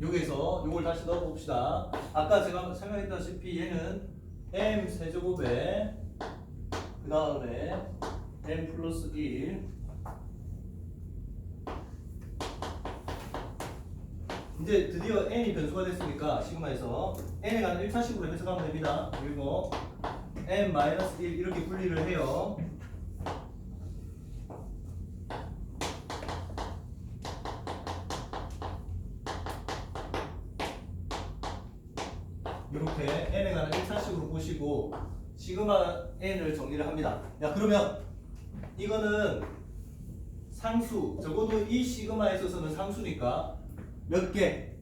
여기서 요걸 다시 넣어봅시다. 아까 제가 설명했다시피 얘는 m 세제곱에 그 다음에 m 플러스 1 이제 드디어 n이 변수가 됐으니까 시그마에서 n에 관한 1차식으로 해석하면 됩니다. 그리고 n 마이너스 1 이렇게 분리를 해요. 이렇게 n에 관한 1차식으로 보시고 시그마 n을 정리를 합니다. 야 그러면 이거는 상수, 적어도 이 시그마에 있어서는 상수니까 몇 개,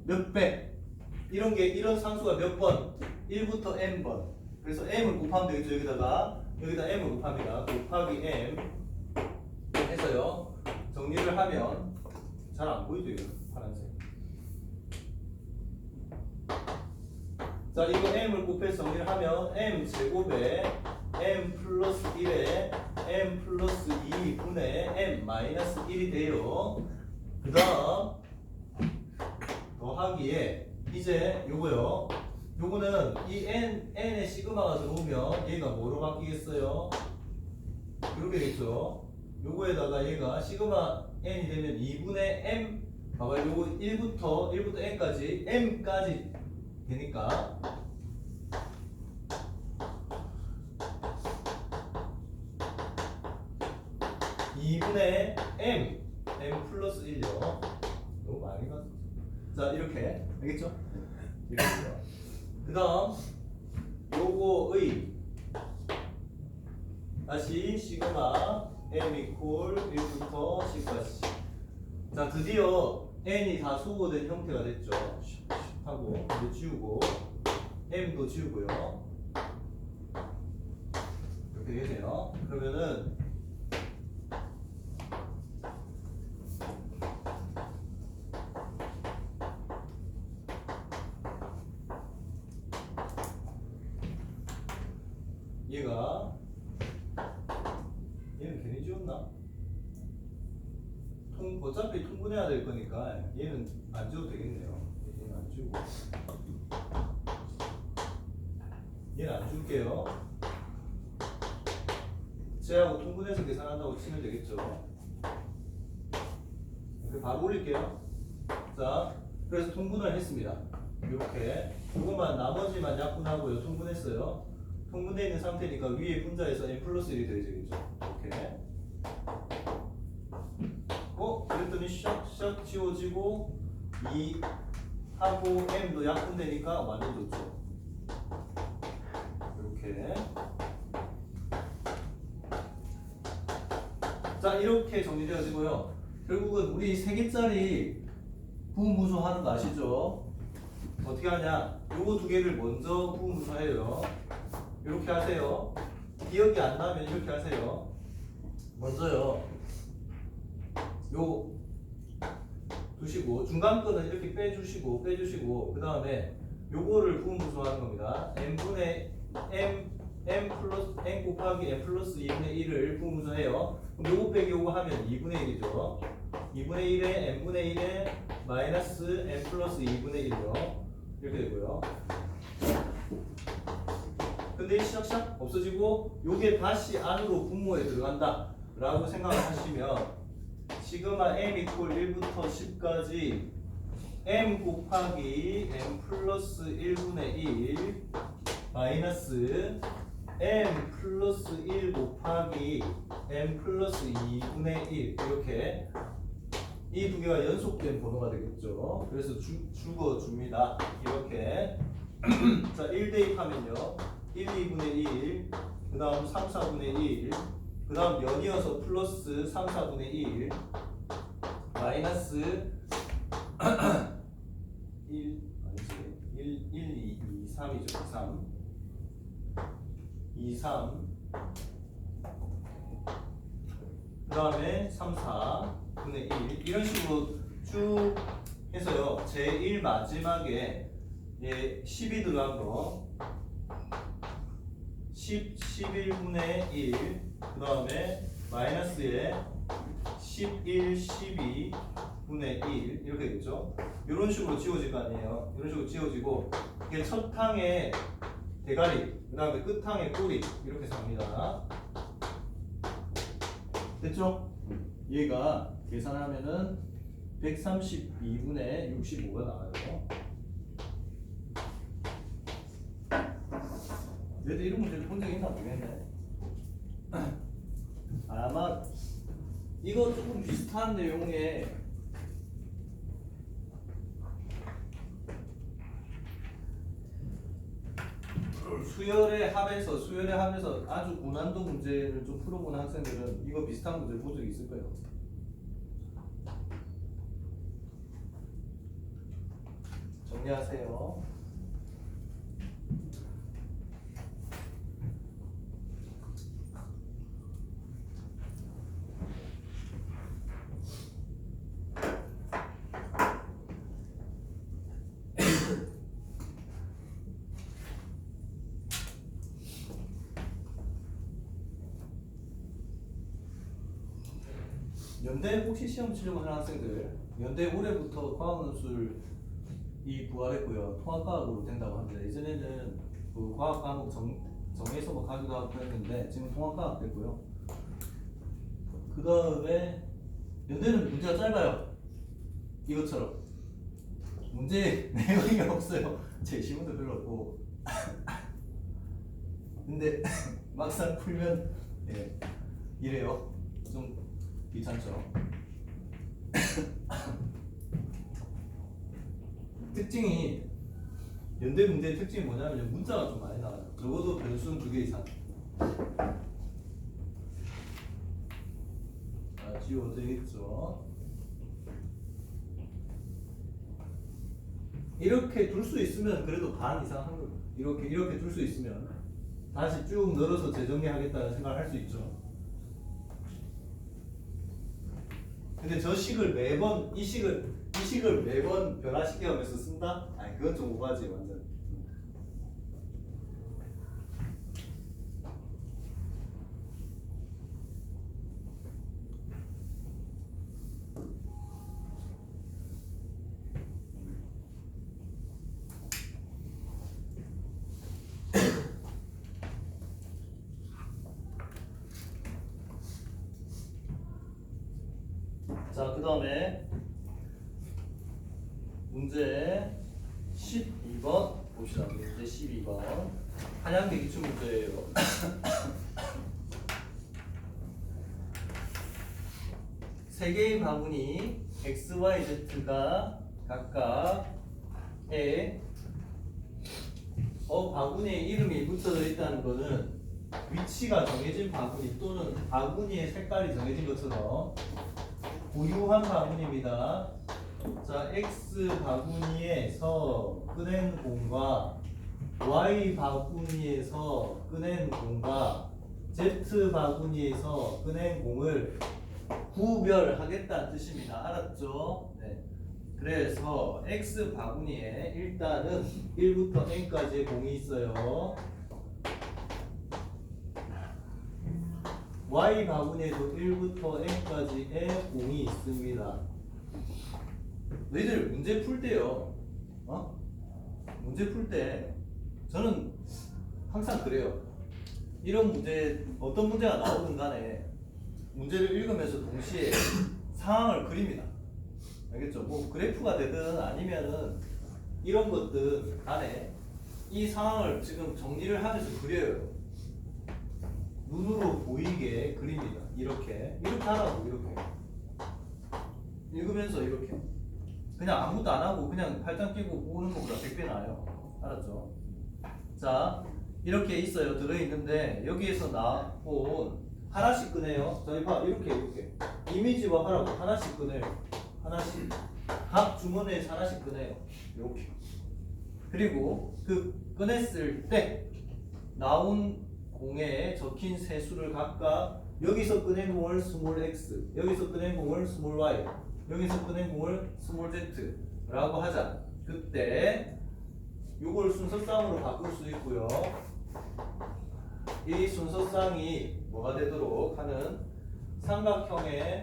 몇 배, 이런 상수가 몇 번, 1부터 n번. 그래서 m을 곱하면 되겠죠. 여기다 m을 곱합니다. 곱하기 m 해서요. 정리를 하면 잘 안 보이죠, 이거 파란색. 자, 이거 m을 곱해서 정리를 하면 m 제곱에 m 플러스 1에 m 플러스 2분의 m 마이너스 1이 돼요. 그 다음 더하기에 이제 요거요. 요거는 이 n의 시그마가 들어오면 얘가 뭐로 바뀌겠어요? 이렇게 되겠죠. 요거에다가 얘가 시그마 n이 되면 2분의 m 봐봐요. 요거 1부터 n까지 m까지 되니까 (2분의 m) 플러스 1요. 너무 많이 갔어. 자 이렇게 알겠죠? 이렇게요. 그 다음 요거의 다시 시그마 m 이퀄 1부터 10까지. 자 드디어 n이 다 수거된 형태가 됐죠. 하고 이제 지우고 m도 지우고요. 이렇게 되네요. 그러면은 얘는 괜히 지웠나? 어차피 통분해야 될 거니까 얘는 안 지워도 되겠네요. 얘는 안 지우고 얘는 안 지울게요. 쟤하고 통분해서 계산한다고 치면 되겠죠. 바로 올릴게요. 자, 그래서 통분을 했습니다. 이렇게 이것만 나머지만 약분하고요. 통분했어요. 통분되어 있는 상태니까 위에 분자에서 n 플러스 1이 되어지겠죠. 이렇게. 그랬더니 샥 지워지고 2 하고 m도 약분되니까 완전 좋죠. 이렇게. 자, 이렇게 정리되어지고요. 결국은 우리 3개짜리 부분분수 하는 거 아시죠? 어떻게 하냐? 요거 2개를 먼저 부분분수해요. 이렇게 하세요. 기억이 안 나면 이렇게 하세요. 먼저요. 요 두시고 중간 거는 이렇게 빼주시고 그 다음에 요거를 부분분수하는 겁니다. m 플러스 n 곱하기 n 플러스 2분의 1을 부분분수해요. 그럼 요거 빼기 요거 하면 2분의 1이죠. 2분의 1에 n분의 1에 마이너스 n 플러스 2분의 1이요. 이렇게 되고요. 근데 이 샥샥 없어지고 요게 다시 안으로 분모에 들어간다 라고 생각을 하시면 시그마 m 이퀄 1부터 10까지 m 곱하기 m 플러스 1분의 1 마이너스 m 플러스 1 곱하기 m 플러스 2분의 1 이렇게 이 2개가 연속된 번호가 되겠죠. 그래서 죽어줍니다. 이렇게 자 1 대입하면요 1, 2분의 1 그 다음 3, 4분의 1 그 다음 연이어서 플러스 3, 4분의 1 마이너스 1, 2, 3이죠. 3 2, 3 그 다음에 3, 4분의 1 이런 식으로 쭉 해서요. 제1 마지막에 10이 들어간 거 10, 11분의 1 그 다음에 마이너스에 11, 12분의 분의 1 이렇게 되겠죠. 이런 식으로 지워질 거 아니에요. 이런 식으로 지워지고 이게 첫 항의 대가리, 그 다음에 끝 항의 꼬리 이렇게 잡니다. 됐죠? 얘가 계산하면은 132분의 65가 나와요. 얘도 이런 문제를 본 적이 있나 모르겠네. 아마 이거 조금 비슷한 내용의 수열의 합에서 아주 고난도 문제를 좀 풀어본 학생들은 이거 비슷한 문제를 본 적이 있을 거예요. 정리하세요. 연대 혹시 시험 치려고 하는 학생들, 연대 올해부터 과학논술이 부활했고요. 통합과학으로 된다고 합니다. 예전에는 그 과학 과목 정해서 뭐 가기도 하고 했는데 지금 통합과학 됐고요. 그 다음에 연대는 문제가 짧아요. 이것처럼 문제 내용이 없어요. 제 시문도 별로 없고. 근데 막상 풀면 예, 이래요. 좀 귀찮죠. 특징이 연대 문제의 특징이 뭐냐면 문자가 좀 많이 나와요. 적어도 변수는 2개 이상. 자, 지워도 되겠죠. 이렇게 둘 수 있으면 그래도 반 이상 한 거. 이렇게 둘 수 있으면 다시 쭉 늘어서 재정리하겠다는 생각을 할 수 있죠. 근데 저 식을 매번 이 식을 매번 변화시켜가면서 쓴다? 아니 그건 좀 오바지 완전. 자, 그 다음에 문제 12번 봅시다. 문제 12번 한양대 기출 문제예요. 세 개의 바구니 X, Y, Z가 각각 바구니에 이름이 붙어져 있다는 것은 위치가 정해진 바구니 또는 바구니의 색깔이 정해진 것처럼 고유한 바구니입니다. 자, X 바구니에서 꺼낸 공과 Y 바구니에서 꺼낸 공과 Z 바구니에서 꺼낸 공을 구별하겠다는 뜻입니다. 알았죠? 네. 그래서 X 바구니에 일단은 1부터 N까지의 공이 있어요. Y 바구니에도 1부터 N까지의 공이 있습니다. 너희들 문제 풀 때요. 문제 풀 때 저는 항상 그래요. 이런 문제 어떤 문제가 나오든 간에 문제를 읽으면서 동시에 상황을 그립니다. 알겠죠? 뭐 그래프가 되든 아니면은 이런 것들 안에 이 상황을 지금 정리를 하면서 그려요. 눈으로 보이게 그립니다. 이렇게 하라고. 이렇게 읽으면서 이렇게 그냥 아무것도 안 하고 그냥 팔짱 끼고 보는 것보다 100배 나아요. 알았죠? 자, 이렇게 있어요. 들어있는데 여기에서 나온 하나씩 꺼내요. 저희 봐, 이렇게 이미지화 하라고 하나씩 꺼내요. 하나씩 각 주머니에서 하나씩 꺼내요. 이렇게. 그리고 그 꺼냈을 때 나온 공에 적힌 세수를 각각 여기서 꺼낸 공을 스몰 x, 여기서 꺼낸 공을 스몰 y, 여기서 꺼낸 공을 스몰 z라고 하자. 그때 이걸 순서쌍으로 바꿀 수 있고요. 이 순서쌍이 뭐가 되도록 하는 삼각형의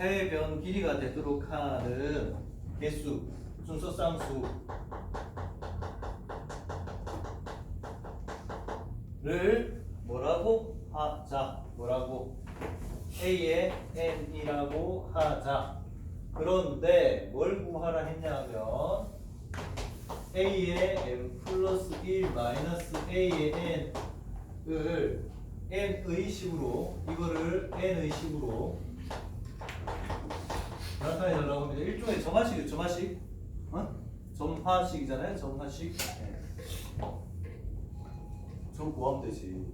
세 변 길이가 되도록 하는 개수, 순서 쌍수를 뭐라고 하자. 뭐라고? A의 n이라고 하자. 그런데 뭘 구하라 했냐면 A의 n 플러스 1 마이너스 A의 n을 n의 식으로, 이거를 n의 식으로 나타내 달라고 합니다. 일종의 점화식이에요. 점화식. 점화식이잖아요. 점화식. 네. 점 구하면 되지.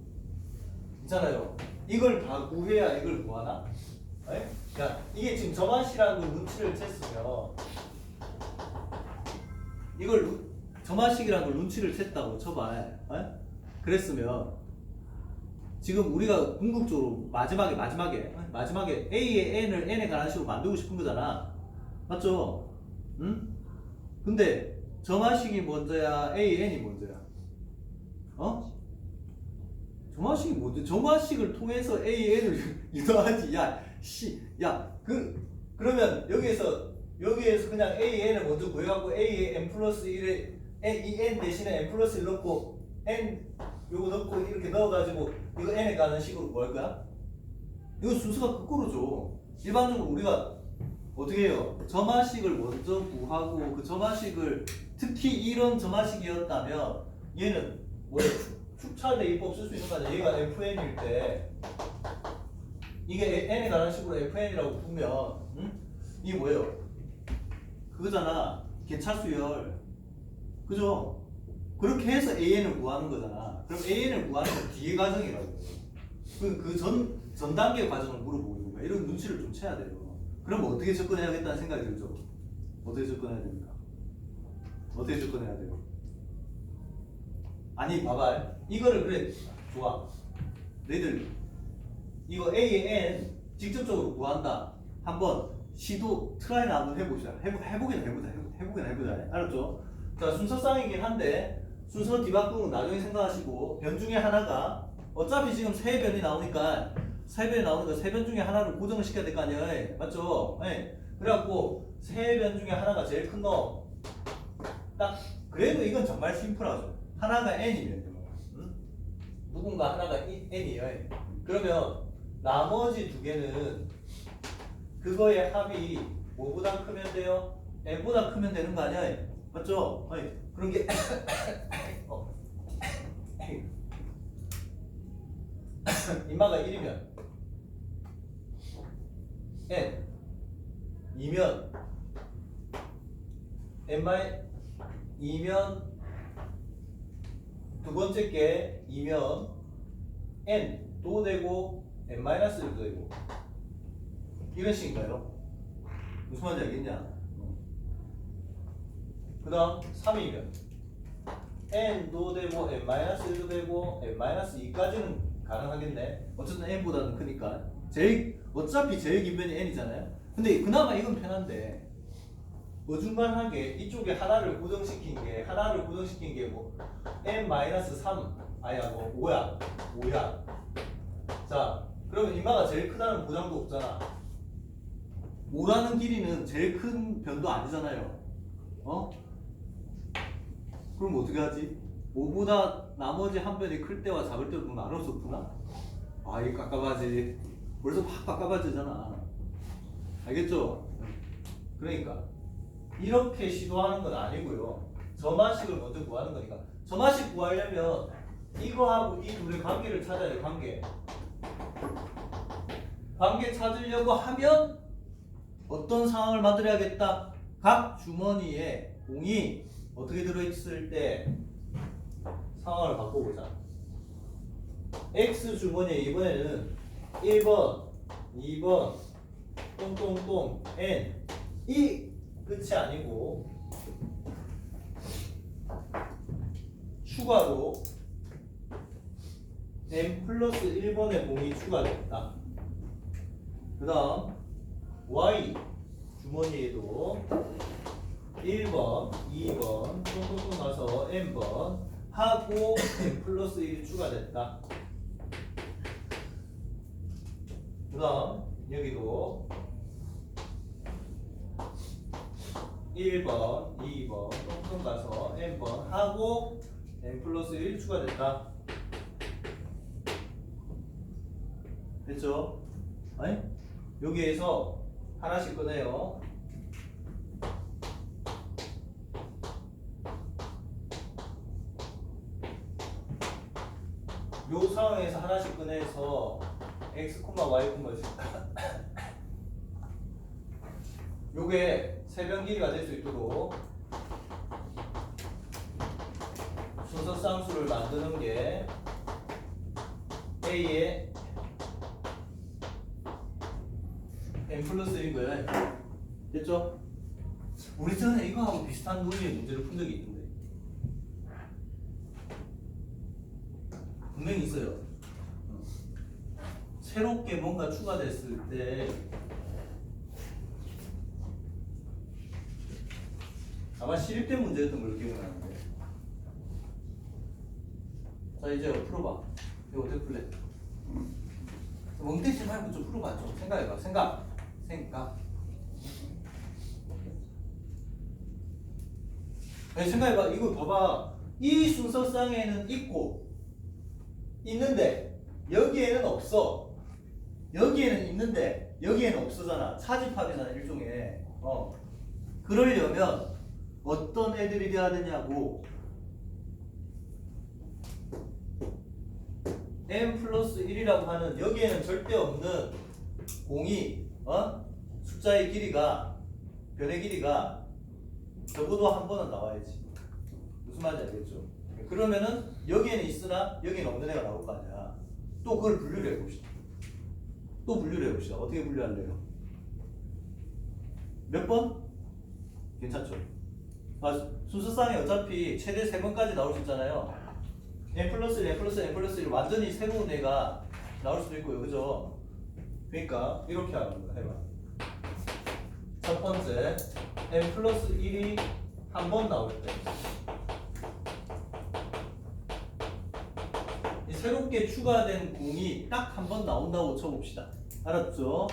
있잖아요. 이걸 다 구해야 이걸 구하나? 네? 야, 이게 지금 점화식이라는 걸 눈치를 챘으면 이걸 점화식이라는 걸 눈치를 챘다고 쳐봐. 네? 그랬으면 지금 우리가 궁극적으로 마지막에 A의 n을 n에 관한 식으로 만들고 싶은 거잖아. 맞죠? 응? 근데 점화식이 먼저야, A의 n이 먼저야? 점화식이 뭔데? 점화식을 통해서 A의 n을 유도하지. 그러면 여기에서 그냥 A의 n을 먼저 구해갖고 A의 n 플러스 1에 이 n 대신에 n 플러스 1 넣고 n 요거 넣고 이렇게 넣어가지고 이거 n에 가는 식으로 뭐 할 거야? 이거 순서가 거꾸로 줘. 일반적으로 우리가 어떻게 해요? 점화식을 먼저 구하고 그 점화식을 특히 이런 점화식이었다면 얘는 뭐예요? 축차대 입법 쓸 수 있는 거 아니야? 얘가 fn일 때 이게 n에 관한 식으로 fn이라고 보면 이게 뭐예요? 그거잖아. 개차수열. 그죠? 그렇게 해서 AN을 구하는 거잖아. 그럼 AN을 구하는 건 뒤에 과정이라고. 전 단계 과정을 물어보고 있는 거야. 이런 눈치를 좀 채야 돼요. 그럼 어떻게 접근해야겠다는 생각이 들죠? 어떻게 접근해야 됩니까? 어떻게 접근해야 돼요? 아니, 봐봐. 이거를 그래. 좋아. 너희들 이거 A의 N 직접적으로 구한다. 한번 시도 트라이나 한번 해보자. 해보긴 해보자. 알았죠? 자, 순서쌍이긴 한데 순서 뒤바꾸는 나중에 생각하시고 변 중에 하나가 어차피 지금 세 변이 나오니까 세 변 중에 하나를 고정을 시켜야 될 거 아니에요. 맞죠? 네. 그래갖고 세 변 중에 하나가 제일 큰 놈. 딱 그래도 이건 정말 심플하죠. 하나가 n이면 누군가 하나가 n이에요. 그러면 나머지 두 개는 그거의 합이 뭐보다 크면 돼요? n보다 크면 되는 거 아니야? 맞죠? 아니, 그런 게 인마가 1이면 n 2면 n-2면 두 번째 게 2면 n도 되고 n-1도 되고 이런 식인가요? 무슨 말인지 알겠냐? 그 다음 3이면 n도 되고 n-1도 되고 n-2까지는 가능하겠네. 어쨌든 n보다는 크니까 어차피 제일 긴 변이 n이잖아요. 근데 그나마 이건 편한데 어중간하게 이쪽에 하나를 고정시킨 게 뭐 n-3 아야 뭐 5야. 자, 그러면 이마가 제일 크다는 보장도 없잖아. 5라는 길이는 제일 큰 변도 아니잖아요. 그럼 어떻게 하지? 5보다 나머지 한 변이 클 때와 작을 때로 나눌 수 없구나? 아, 이거 깝깝하지. 벌써 확 깝깝해지잖아. 알겠죠? 그러니까 이렇게 시도하는 건 아니고요. 점화식을 먼저 구하는 거니까. 점화식 구하려면 이거하고 이 둘의 관계를 찾아야 돼. 관계 찾으려고 하면 어떤 상황을 만들어야겠다. 각 주머니에 공이 어떻게 들어있을 때 상황을 바꿔보자. X 주머니에 이번에는 1번, 2번, 똥똥똥, N 이 끝이 아니고 추가로 N 플러스 1번의 공이 추가됐다. 그 다음 Y 주머니에도 1번, 2번, 똥똥똥 가서 N번 하고 N 플러스 1이 추가됐다. 그 다음 여기도 1번, 2번 똥똥 가서 n번 하고 n 플러스 1 추가됐다. 됐죠? 아니? 여기에서 하나씩 꺼내요. 요 상황에서 하나씩 꺼내서 x, y, 요게 세변 길이가 될 수 있도록 순서 쌍수를 만드는 게 A의 n 플러스 1인 거예요. 됐죠? 우리 전에 이거하고 비슷한 논리의 문제를 푼 적이 있는데 분명히 있어요. 새롭게 뭔가 추가됐을 때 아마 시립대 문제였던 걸로 기억나는데. 자 이제 풀어봐. 이거 어떻게 풀래? 멍때리지 말고 좀 풀어봐. 좀 생각해봐. 생각. 생각해봐. 이거 봐봐. 이 순서상에는 있는데 여기에는 없어. 여기에는 있는데 여기에는 없어잖아. 차집합이잖아 일종의. 그러려면 어떤 애들이 돼야 되냐고. n 플러스 1이라고 하는 여기에는 절대 없는 공이 숫자의 길이가 변의 길이가 적어도 한 번은 나와야지. 무슨 말인지 알겠죠? 그러면은 여기에는 있으나 여기에는 없는 애가 나올 거 아니야. 또 그걸 분류를 해봅시다. 어떻게 분류할래요? 몇 번? 괜찮죠? 순서상에 어차피 최대 3번까지 나올 수 있잖아요. n 플러스 1 완전히 새로운 애가 나올 수도 있고요. 그죠? 그러니까 이렇게 하는 거야. 해봐. 첫 번째 n 플러스 1이 한 번 나올 때 이 새롭게 추가된 공이 딱 한 번 나온다고 쳐봅시다. 알았죠?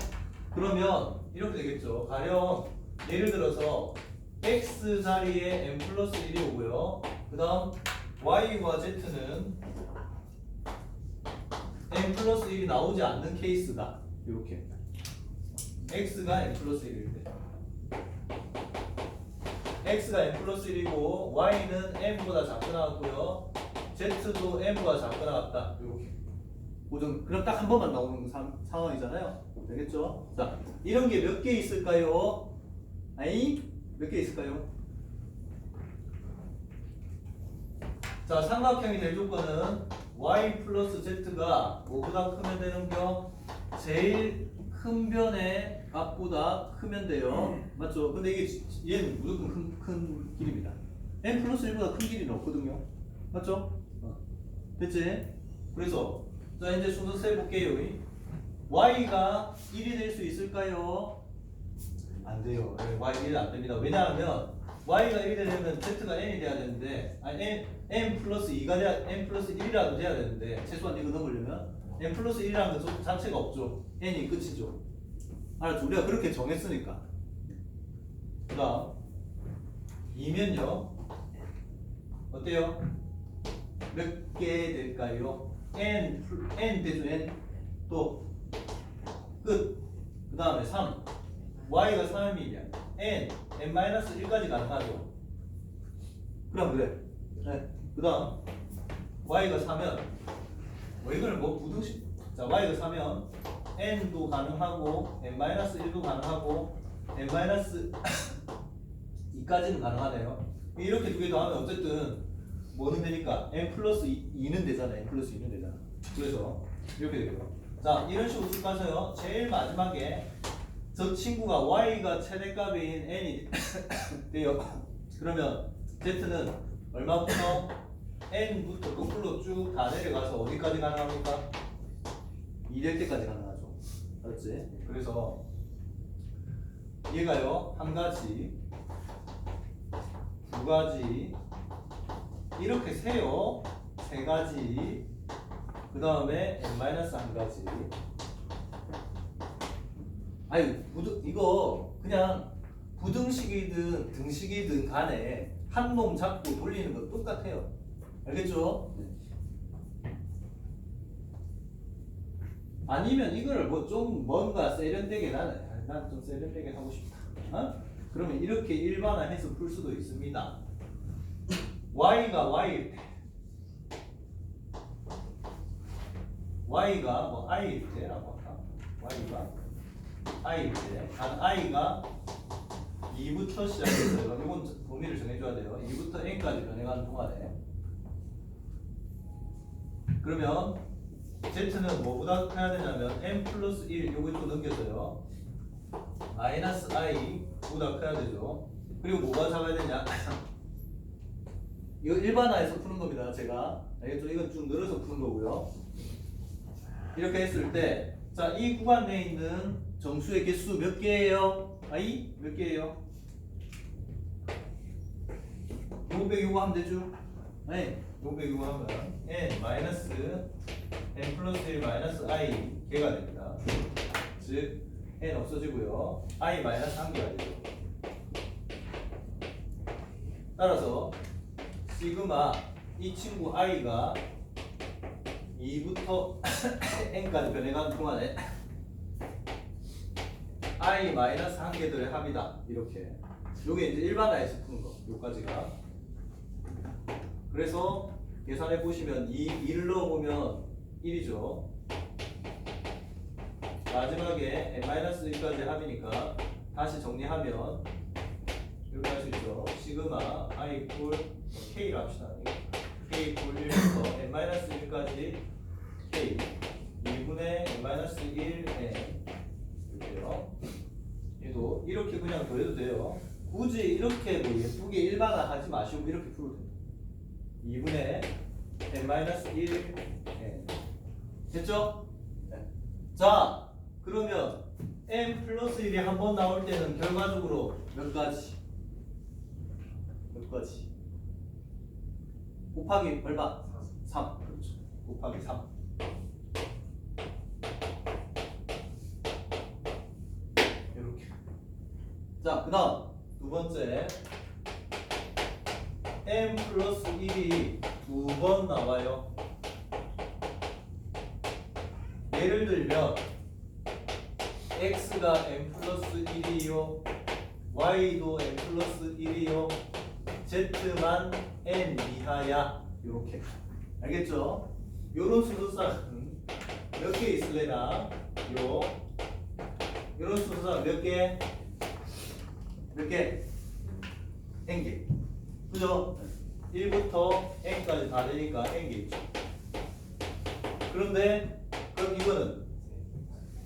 그러면 이렇게 되겠죠. 가령 예를 들어서 x 자리에 n 플러스 1이 오고요. 그 다음 y와 z는 n 플러스 1이 나오지 않는 케이스다. 이렇게 x가 n 플러스 1일 때 x가 n 플러스 1이고 y는 n보다 작게 나왔고요. z도 n보다 작게 나왔다. 이렇게 고정. 그럼 딱 한 번만 나오는 상황이잖아요. 되겠죠? 자, 이런 게 몇 개 있을까요? 몇 개 있을까요? 자, 삼각형이 될 조건은 y 플러스 z가 뭐보다 크면 되는겨? 제일 큰 변의 값보다 크면 돼요. 맞죠? 근데 이게 얘는 무조건 큰 길입니다. n 플러스 1보다 큰 길이는 없거든요. 맞죠? 됐지? 그래서 자 이제 순서 세볼게요. y가 1이 될 수 있을까요? 안 돼요. y 1이 안 됩니다. 왜냐하면 y가 1이 되려면 z가 n이 돼야 되는데 n 플러스 2가 돼야 n 플러스 1이라도 돼야 되는데 최소한 이거 넣으려면 n 플러스 1이라는 것 자체가 없죠. n이 끝이죠. 알았죠? 우리가 그렇게 정했으니까. 그 다음 2면요 어때요? 몇 개 될까요? n 대죠. n 또 끝. 그 다음에 3 y가 3이면 n-1까지 가능하죠. 그럼 그래. 네. 그 다음 y가 4면 이거는 뭐 부등식. 자 y가 4면 n도 가능하고 n-1도 가능하고 n-2까지는 가능하네요. 이렇게 두 개 더하면 어쨌든 뭐는 되니까 n 플러스 2는 되잖아. n 플러스 2는 되잖아. 그래서 이렇게 되고요. 자 이런 식으로 쭉 가서요. 제일 마지막에 저 친구가 y가 최대값인 n이 돼요. 그러면 z는 얼마부터 n부터 거꾸로 쭉 다 내려가서 어디까지 가능합니까? 2 될 때까지 가능하죠. 알았지? 그래서 얘가요 한 가지, 두 가지 이렇게 세요. 세 가지. 그 다음에 n-한 가지. 아니 이거 그냥 부등식이든 등식이든 간에 한 놈 잡고 돌리는 건 똑같아요. 알겠죠? 아니면 이거를 뭐 좀 뭔가 세련되게 난 좀 세련되게 하고 싶다. 어? 그러면 이렇게 일반화해서 풀 수도 있습니다. y가 y일 때, y가 뭐 i일 때라고 할까? y가 i일 때, 단 i가 2부터 시작해서 이건 범위를 정해줘야 돼요. 2부터 n까지 변해가는 동안에. 그러면 z는 뭐보다 해야 되냐면 n 플러스 1 요거 또 넘겨서요. 마이너스 i 보다 커야 되죠. 그리고 뭐가 작아야 되냐? 이거 일반화해서 푸는 겁니다. 제가 알겠죠? 이건 좀 늘어서 푸는 거고요. 이렇게 했을 때, 자, 이 구간 내에 있는 정수의 개수 몇 개예요? i 몇 개예요? 요거 하면 되죠? 네, 요거 하면 n 마이너스 n 플러스 1 마이너스 i 개가 됩니다. 즉 n 없어지고요. i 마이너스 1개가 되죠. 따라서 시그마 이 친구 i가 2부터 n까지 변해가는 동안에 i 마이너스 1개들의 합이다. 이렇게. 요게 이제 일반화해서 푸는 거. 요까지가. 그래서 계산해 보시면 2를 넣어보면 1이죠. 마지막에 n-1까지 합이니까 다시 정리하면 이렇게 할 수 있죠. 시그마 i 이퀄 k를 합시다. k 이퀄 1부터 n-1까지 k 2분의 n-1 n 이렇게요. 얘도 이렇게 그냥 더해도 돼요. 굳이 이렇게 뭐 예쁘게 일반화 하지 마시고 이렇게 풀어도 돼요. 2분의 n-1 n 됐죠? 네. 자, 그러면 n 플러스 1이 한 번 나올 때는 결과적으로 몇 가지? 몇 가지? 곱하기 얼마? 3. 그렇죠. 곱하기 3. 이렇게. 자, 그 다음 두 번째 n 플러스 1이 두 번 나와요. 예를 들면 x가 n 플러스 1이요, y도 n 플러스 1이요, z만 n 이하야. 요렇게. 알겠죠? 요런 수소쌍은 몇 개 있을래나? 요런 수소쌍 몇 개? 몇 개? n개. 그죠? 1부터 n까지 다 되니까 n개 있죠. 그런데 그럼 이거는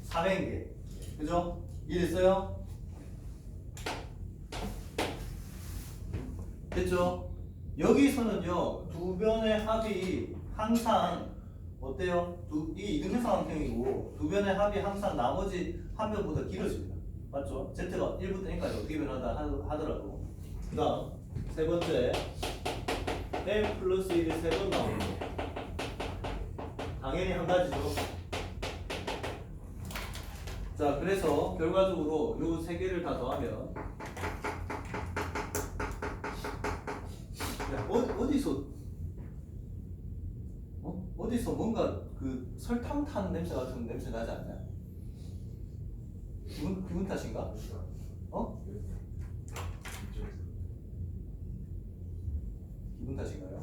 3n개. 그죠? 이해됐어요? 됐죠? 여기서는요, 두 변의 합이 항상 어때요? 이게 이등변상 형태이고 두 변의 합이 항상 나머지 한 변보다 길어집니다. 맞죠? Z가 1부터 n까지 어떻게 변하다 하더라도. 그 다음 세 번째 n 플러스 1이 세 번 나오는 거. 당연히 한 가지죠. 자, 그래서 결과적으로 요 세 개를 다 더하면 어디서 뭔가 그 설탕 탄 냄새 같은 냄새 나지 않나요? 기분 탓인가? 어? 기분 탓인가요?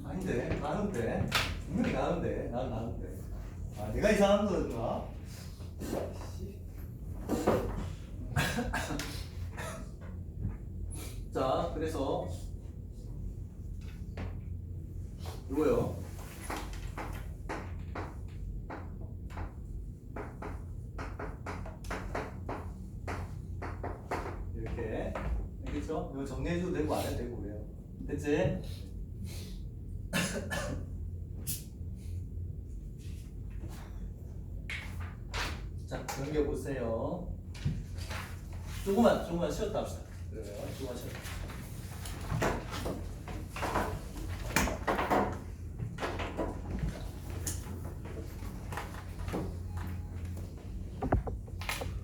아닌데, 나는데, 분명히 나는데, 난 나는데. 아, 내가 이상한 거였나? 자, 그래서 이거요. 이렇게. 알겠죠? 이거 정리해줘도 되고 안 해도 되고 그래요. 됐지? 자, 넘겨보세요. 조금만 쉬었다 합시다. 그러면 조금만 쉬었다.